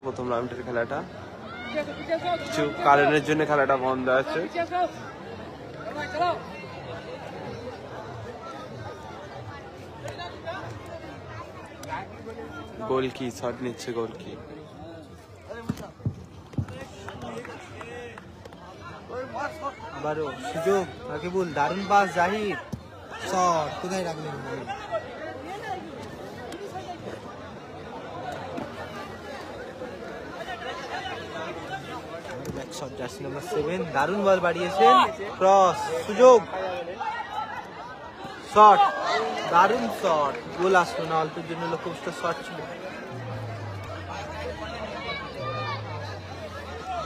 প্রথম রাউন্ডের খেলাটা কিছু কারণের জন্য খেলাটা বন্ধ আছে। গোলকি শট নিচ্ছে, গোলকি আবারও সুযোগ, রাকিবুল দারুণ পাস, জাহির শট কোথায় রাখলেন বল। ব্যাক শট জার্সি নাম্বার 7, দারুণ বল বাড়িয়েছেন, ক্রস সুযোগ, শট দারুণ শট, গোল আসলো না, অল্পের জন্য লক্ষ্যভ্রষ্ট শট ছিল,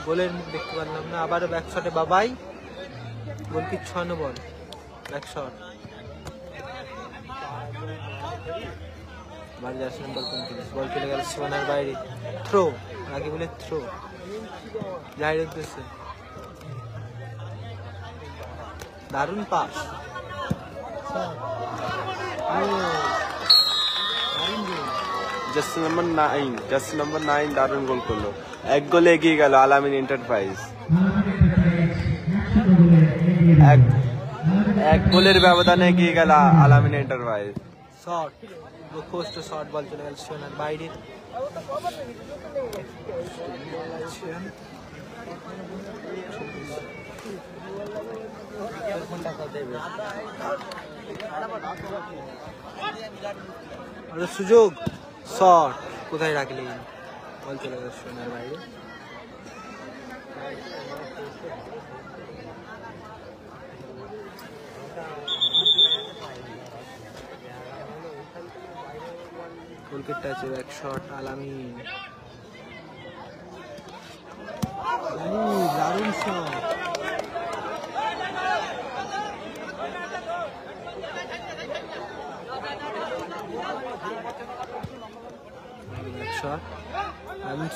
গোলের মুখ দেখতে পারলাম না। আবারও ব্যাক শটে বাবাই, গোলকি 6 বল, ব্যাক শট আবার জার্সি নাম্বার 29, বল চলে গেল সীমানার বাইরে, থ্রো, আগে বলে থ্রো জাহির উদ্দেশ্যে, দারুণ পাস, জার্সি নাম্বার 9 দারুণ গোল করলো, এক গোলে এগিয়ে গেল আলামিন এন্টারপ্রাইজ, এক গোলের ব্যবধানে এগিয়ে গেল আলামিন এন্টারপ্রাইজ। শট লক্ষ্যভ্রষ্ট শট, বল চলে গেল সীমানার বাইরে, সুযোগ, শট কোথায় রাখলেন, বল চলে গেল সীমানার বাইরে, গোলকির টাচে ব্যাক শট আলামিন, দারুণ শট,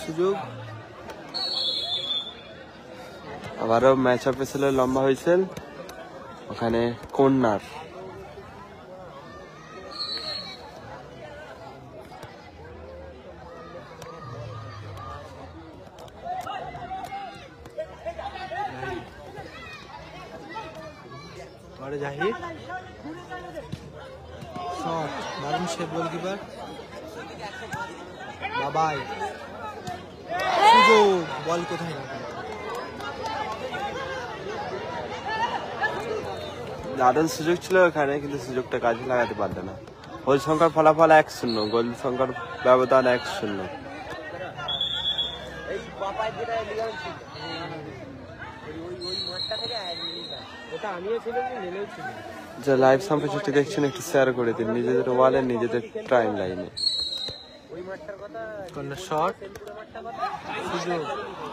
সুযোগ, আবারও ম্যাচ আপে ছিল, লম্বা হয়েছে ওখানে কর্নার, জাহির শট, দারুণ সেভ গোলকিপার বাবাই, সুযোগ, বল কোথায় রাখলেন, দারুণ সুযোগ ছিল ওখানে, কিন্তু সুযোগটা কাজে লাগাতে পারলে না। গোল সংখ্যার ফলাফল 1-0, গোল সংখ্যার ব্যবধান 1-0। যা লাইভ সম্প্রচারটি দেখছেন একটু শেয়ার করে দিন নিজেদের ওয়ালে, নিজেদের টাইম লাইনে। শট সুযোগ,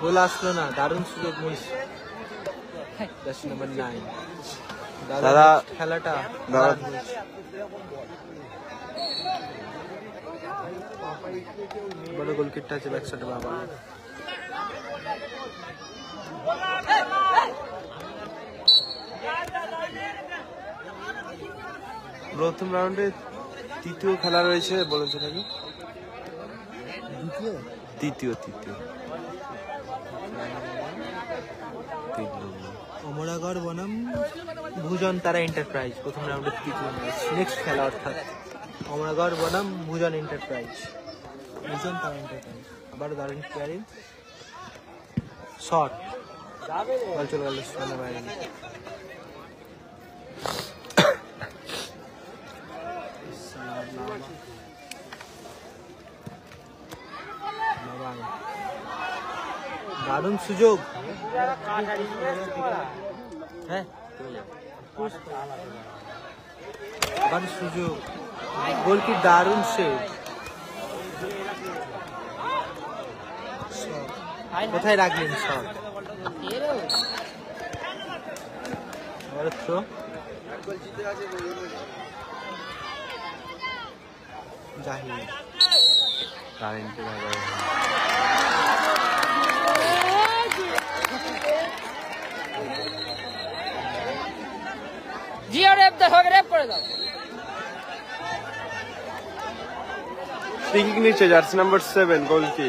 গোল আসলো না, দারুণ সুযোগ মিস, জার্সি নাম্বার 9 দাদা খেলাটা বড় গোলকিট আছে ব্যাক শটে বাবা, প্রথম রাউন্ডে তৃতীয় খেলা রয়েছে, বলেছে নাকি তৃতীয় অমরাগড় বনাম ভুজন তারা এন্টারপ্রাইজ, প্রথম রাউন্ডের তৃতীয় ম্যাচ, নেক্সট খেলা অর্থাৎ অমরাগড় বনাম ভুজন এন্টারপ্রাইজ, ভুজন তারা এন্টারপ্রাইজ, আবার দারুণ ক্লিয়ারিং শট, বল চলে গেল সামনে বাইরে, দারুণ সুযোগ, হ্যাঁ আবার সুযোগ, গোল কি দারুণ সেভ, কোথায় রাখলেন শট, জাহির ফ্রি কিক নিচ্ছে জার্সি নাম্বার 7 গোলকি।